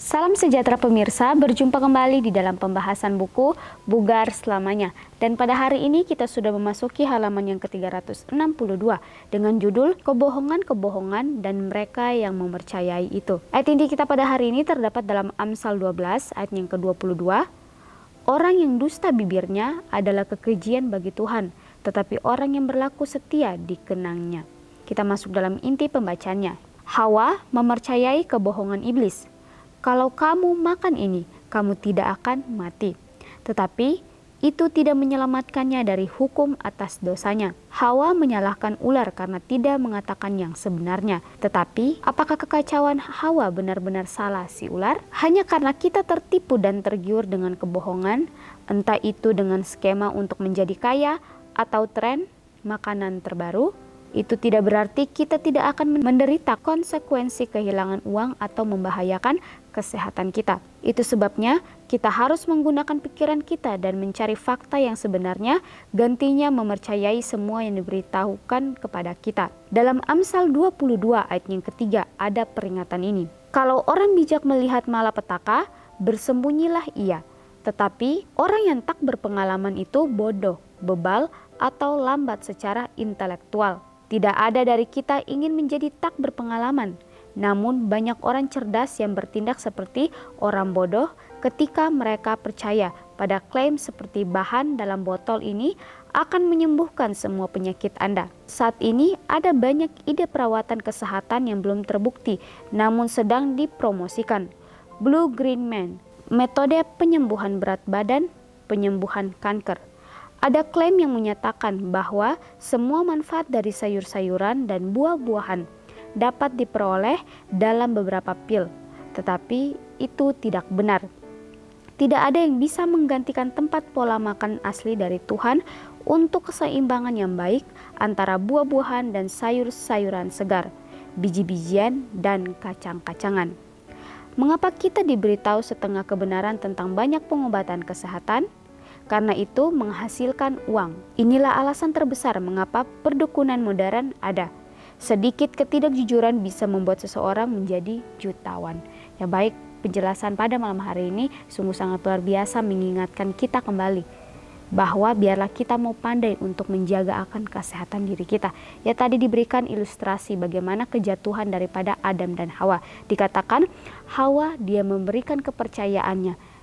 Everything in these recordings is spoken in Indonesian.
Salam sejahtera pemirsa, berjumpa kembali di dalam pembahasan buku Bugar Selamanya. Dan pada hari ini kita sudah memasuki halaman yang ke-362 dengan judul Kebohongan-kebohongan dan mereka yang mempercayai itu. Ayat inti kita pada hari ini terdapat dalam Amsal 12 ayat yang ke-22. Orang yang dusta bibirnya adalah kekejian bagi Tuhan, tetapi orang yang berlaku setia dikenangnya. Kita masuk dalam inti pembacanya. Hawa mempercayai kebohongan iblis. Kalau kamu makan ini, kamu tidak akan mati. Tetapi itu tidak menyelamatkannya dari hukum atas dosanya. Hawa menyalahkan ular karena tidak mengatakan yang sebenarnya. Tetapi apakah kekacauan Hawa benar-benar salah si ular? Hanya karena kita tertipu dan tergiur dengan kebohongan, entah itu dengan skema untuk menjadi kaya atau tren makanan terbaru, itu tidak berarti kita tidak akan menderita konsekuensi kehilangan uang atau membahayakan kesehatan kita. Itu sebabnya kita harus menggunakan pikiran kita dan mencari fakta yang sebenarnya, gantinya mempercayai semua yang diberitahukan kepada kita. Dalam Amsal 22 ayat yang ketiga ada peringatan ini. Kalau orang bijak melihat malapetaka, bersembunyilah ia. Tetapi orang yang tak berpengalaman itu bodoh, bebal, atau lambat secara intelektual. Tidak ada dari kita ingin menjadi tak berpengalaman. Namun banyak orang cerdas yang bertindak seperti orang bodoh ketika mereka percaya pada klaim seperti bahan dalam botol ini akan menyembuhkan semua penyakit Anda. Saat ini ada banyak ide perawatan kesehatan yang belum terbukti namun sedang dipromosikan. Blue Green Man, metode penyembuhan berat badan, penyembuhan kanker. Ada klaim yang menyatakan bahwa semua manfaat dari sayur-sayuran dan buah-buahan dapat diperoleh dalam beberapa pil, tetapi itu tidak benar. Tidak ada yang bisa menggantikan tempat pola makan asli dari Tuhan untuk keseimbangan yang baik antara buah-buahan dan sayur-sayuran segar, biji-bijian dan kacang-kacangan. Mengapa kita diberitahu setengah kebenaran tentang banyak pengobatan kesehatan? Karena itu menghasilkan uang. Inilah alasan terbesar mengapa perdukunan modern ada. Sedikit ketidakjujuran bisa membuat seseorang menjadi jutawan. Ya baik, penjelasan pada malam hari ini sungguh sangat luar biasa mengingatkan kita kembali bahwa biarlah kita mau pandai untuk menjaga akan kesehatan diri kita. Ya tadi diberikan ilustrasi bagaimana kejatuhan daripada Adam dan Hawa. Dikatakan Hawa dia memberikan kepercayaannya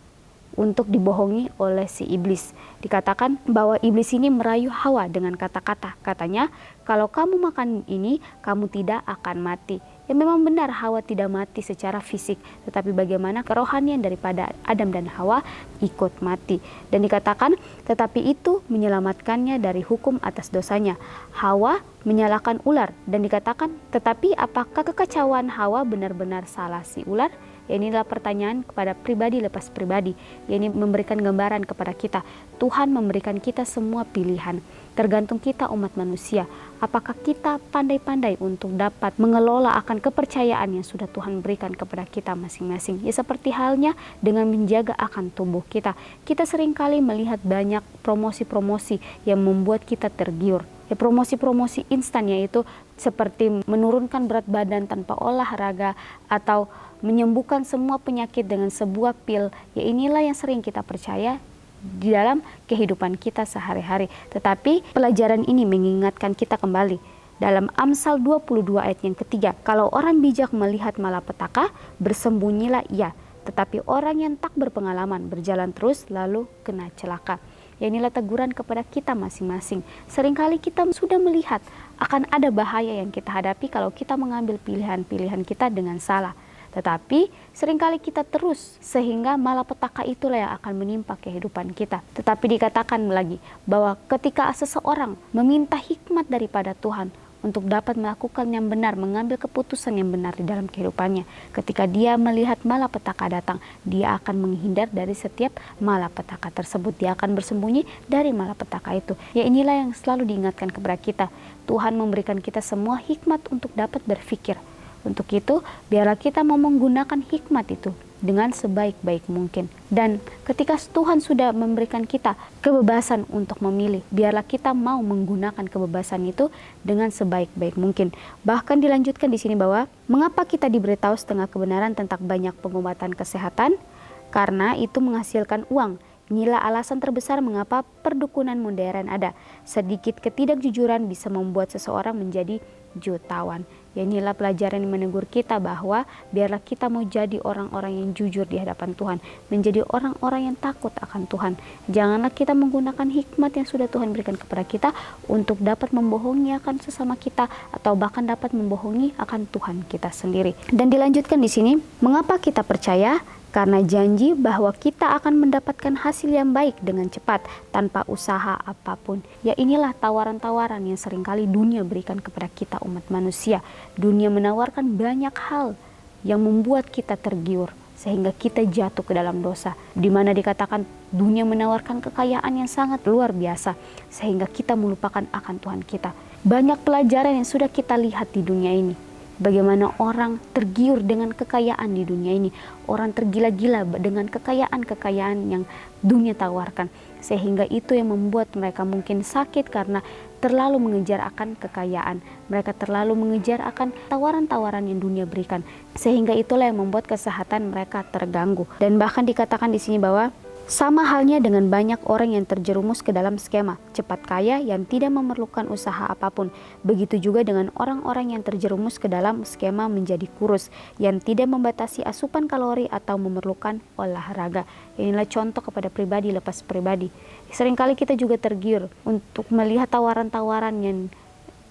untuk dibohongi oleh si iblis. Dikatakan bahwa iblis ini merayu Hawa dengan kata-kata. Katanya, kalau kamu makan ini, kamu tidak akan mati. Ya memang benar Hawa tidak mati secara fisik, tetapi bagaimana kerohanian daripada Adam dan Hawa ikut mati. Dan dikatakan, tetapi itu menyelamatkannya dari hukum atas dosanya. Hawa menyalahkan ular dan dikatakan, tetapi apakah kekacauan Hawa benar-benar salah si ular? Ya, inilah pertanyaan kepada pribadi lepas pribadi. Ya, ini memberikan gambaran kepada kita. Tuhan memberikan kita semua pilihan. Tergantung kita umat manusia. Apakah kita pandai-pandai untuk dapat mengelola akan kepercayaan yang sudah Tuhan berikan kepada kita masing-masing. Ya seperti halnya dengan menjaga akan tubuh kita. Kita seringkali melihat banyak promosi-promosi yang membuat kita tergiur. Ya, promosi-promosi instan yaitu seperti menurunkan berat badan tanpa olahraga atau menyembuhkan semua penyakit dengan sebuah pil. Ya inilah yang sering kita percaya di dalam kehidupan kita sehari-hari. Tetapi pelajaran ini mengingatkan kita kembali dalam Amsal 22 ayat yang ketiga. Kalau orang bijak melihat malapetaka, bersembunyilah ia. Tetapi orang yang tak berpengalaman berjalan terus lalu kena celaka. Ya inilah teguran kepada kita masing-masing. Seringkali kita sudah melihat akan ada bahaya yang kita hadapi kalau kita mengambil pilihan-pilihan kita dengan salah. Tetapi seringkali kita terus sehingga malapetaka itulah yang akan menimpa kehidupan kita. Tetapi dikatakan lagi bahwa ketika seseorang meminta hikmat daripada Tuhan untuk dapat melakukan yang benar, mengambil keputusan yang benar di dalam kehidupannya. Ketika dia melihat malapetaka datang, dia akan menghindar dari setiap malapetaka tersebut. Dia akan bersembunyi dari malapetaka itu. Ya inilah yang selalu diingatkan kepada kita. Tuhan memberikan kita semua hikmat untuk dapat berpikir, Untuk itu, biarlah kita mau menggunakan hikmat itu dengan sebaik-baik mungkin. Dan ketika Tuhan sudah memberikan kita kebebasan untuk memilih, biarlah kita mau menggunakan kebebasan itu dengan sebaik-baik mungkin. Bahkan dilanjutkan di sini bahwa mengapa kita diberitahu setengah kebenaran tentang banyak pengobatan kesehatan? Karena itu menghasilkan uang. Inilah alasan terbesar mengapa perdukunan modern ada. Sedikit ketidakjujuran bisa membuat seseorang menjadi jutawan. Ya, inilah pelajaran yang menegur kita bahwa biarlah kita mau jadi orang-orang yang jujur di hadapan Tuhan, menjadi orang-orang yang takut akan Tuhan. Janganlah kita menggunakan hikmat yang sudah Tuhan berikan kepada kita untuk dapat membohongi akan sesama kita atau bahkan dapat membohongi akan Tuhan kita sendiri. Dan dilanjutkan di sini, mengapa kita percaya? Karena janji bahwa kita akan mendapatkan hasil yang baik dengan cepat tanpa usaha apapun. Ya, inilah tawaran-tawaran yang seringkali dunia berikan kepada kita umat manusia. Dunia menawarkan banyak hal yang membuat kita tergiur sehingga kita jatuh ke dalam dosa. Di mana dikatakan dunia menawarkan kekayaan yang sangat luar biasa sehingga kita melupakan akan Tuhan kita. Banyak pelajaran yang sudah kita lihat di dunia ini. Bagaimana orang tergiur dengan kekayaan di dunia ini. Orang tergila-gila dengan kekayaan-kekayaan yang dunia tawarkan. Sehingga itu yang membuat mereka mungkin sakit karena terlalu mengejar akan kekayaan. Mereka terlalu mengejar akan tawaran-tawaran yang dunia berikan. Sehingga itulah yang membuat kesehatan mereka terganggu. Dan bahkan dikatakan di sini bahwa sama halnya dengan banyak orang yang terjerumus ke dalam skema cepat kaya yang tidak memerlukan usaha apapun. Begitu juga dengan orang-orang yang terjerumus ke dalam skema menjadi kurus yang tidak membatasi asupan kalori atau memerlukan olahraga. Inilah contoh kepada pribadi lepas pribadi. Seringkali kita juga tergiur untuk melihat tawaran-tawaran yang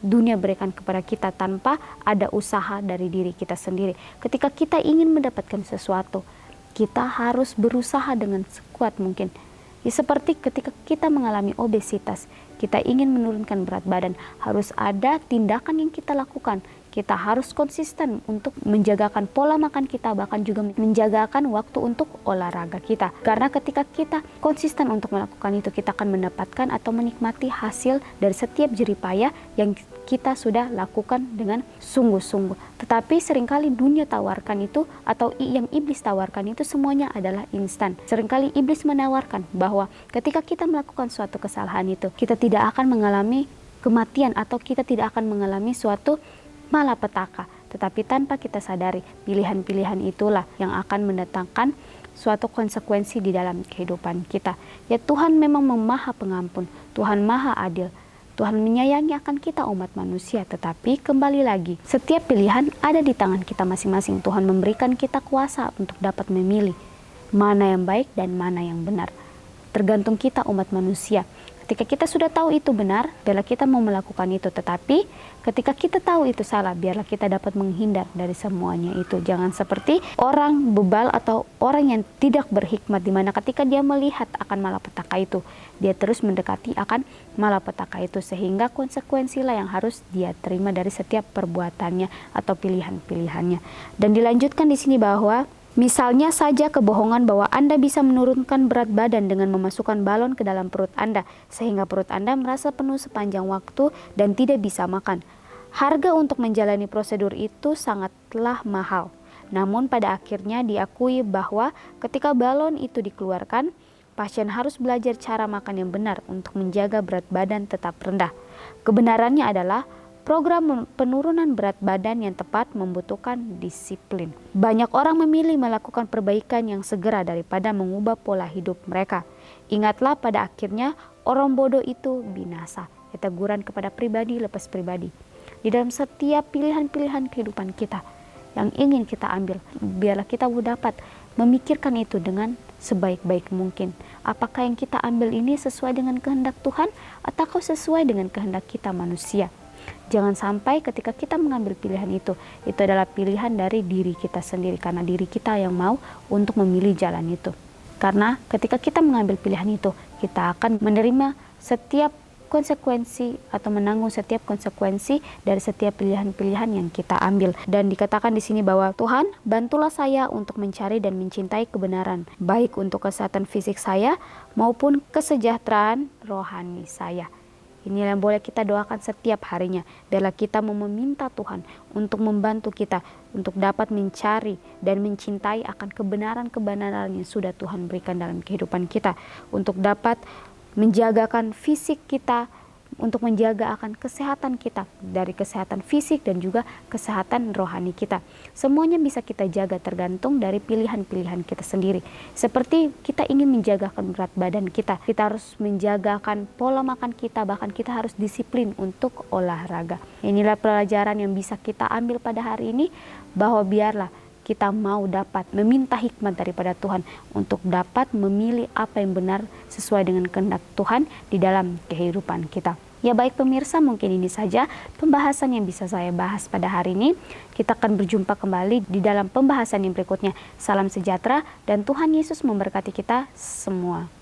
dunia berikan kepada kita tanpa ada usaha dari diri kita sendiri. Ketika kita ingin mendapatkan sesuatu, kita harus berusaha dengan sekuat mungkin. Ya, seperti ketika kita mengalami obesitas, kita ingin menurunkan berat badan, harus ada tindakan yang kita lakukan. Kita harus konsisten untuk menjagakan pola makan kita, bahkan juga menjagakan waktu untuk olahraga kita. Karena ketika kita konsisten untuk melakukan itu, kita akan mendapatkan atau menikmati hasil dari setiap jerih payah yang kita sudah lakukan dengan sungguh-sungguh. Tetapi seringkali dunia tawarkan itu atau yang iblis tawarkan itu semuanya adalah instan. Seringkali iblis menawarkan bahwa ketika kita melakukan suatu kesalahan itu, kita tidak akan mengalami kematian atau kita tidak akan mengalami suatu malapetaka. Tetapi tanpa kita sadari, pilihan-pilihan itulah yang akan mendatangkan suatu konsekuensi di dalam kehidupan kita. Ya, Tuhan memang Maha Pengampun, Tuhan Maha Adil. Tuhan menyayangi akan kita umat manusia, tetapi kembali lagi, setiap pilihan ada di tangan kita masing-masing. Tuhan memberikan kita kuasa untuk dapat memilih mana yang baik dan mana yang benar. Tergantung kita umat manusia. Ketika kita sudah tahu itu benar, biarlah kita mau melakukan itu. Tetapi ketika kita tahu itu salah, biarlah kita dapat menghindar dari semuanya itu. Jangan seperti orang bebal atau orang yang tidak berhikmat, di mana ketika dia melihat akan malapetaka itu, dia terus mendekati akan malapetaka itu, sehingga konsekuensilah yang harus dia terima dari setiap perbuatannya atau pilihan-pilihannya. Dan dilanjutkan di sini bahwa misalnya saja kebohongan bahwa Anda bisa menurunkan berat badan dengan memasukkan balon ke dalam perut Anda, sehingga perut Anda merasa penuh sepanjang waktu dan tidak bisa makan. Harga untuk menjalani prosedur itu sangatlah mahal. Namun pada akhirnya diakui bahwa ketika balon itu dikeluarkan, pasien harus belajar cara makan yang benar untuk menjaga berat badan tetap rendah. Kebenarannya adalah program penurunan berat badan yang tepat membutuhkan disiplin. Banyak orang memilih melakukan perbaikan yang segera daripada mengubah pola hidup mereka. Ingatlah, pada akhirnya orang bodoh itu binasa. Ya, teguran kepada pribadi lepas pribadi. Di dalam setiap pilihan-pilihan kehidupan kita yang ingin kita ambil, biarlah kita dapat memikirkan itu dengan sebaik-baik mungkin. Apakah yang kita ambil ini sesuai dengan kehendak Tuhan atau sesuai dengan kehendak kita manusia? Jangan sampai ketika kita mengambil pilihan itu adalah pilihan dari diri kita sendiri, karena diri kita yang mau untuk memilih jalan itu. Karena ketika kita mengambil pilihan itu, kita akan menerima setiap konsekuensi atau menanggung setiap konsekuensi dari setiap pilihan-pilihan yang kita ambil. Dan dikatakan di sini bahwa Tuhan, bantulah saya untuk mencari dan mencintai kebenaran, baik untuk kesehatan fisik saya maupun kesejahteraan rohani saya. Inilah yang boleh kita doakan setiap harinya. Biarlah kita mau meminta Tuhan untuk membantu kita untuk dapat mencari dan mencintai akan kebenaran-kebenaran yang sudah Tuhan berikan dalam kehidupan kita, untuk dapat menjagakan fisik kita, untuk menjaga akan kesehatan kita, dari kesehatan fisik dan juga kesehatan rohani kita. Semuanya bisa kita jaga tergantung dari pilihan-pilihan kita sendiri. Seperti kita ingin menjagakan berat badan kita harus menjagakan pola makan kita, bahkan kita harus disiplin untuk olahraga. Inilah pelajaran yang bisa kita ambil pada hari ini, bahwa biarlah kita mau dapat meminta hikmat daripada Tuhan untuk dapat memilih apa yang benar sesuai dengan kehendak Tuhan di dalam kehidupan kita. Ya baik pemirsa, mungkin ini saja pembahasan yang bisa saya bahas pada hari ini. Kita akan berjumpa kembali di dalam pembahasan yang berikutnya. Salam sejahtera dan Tuhan Yesus memberkati kita semua.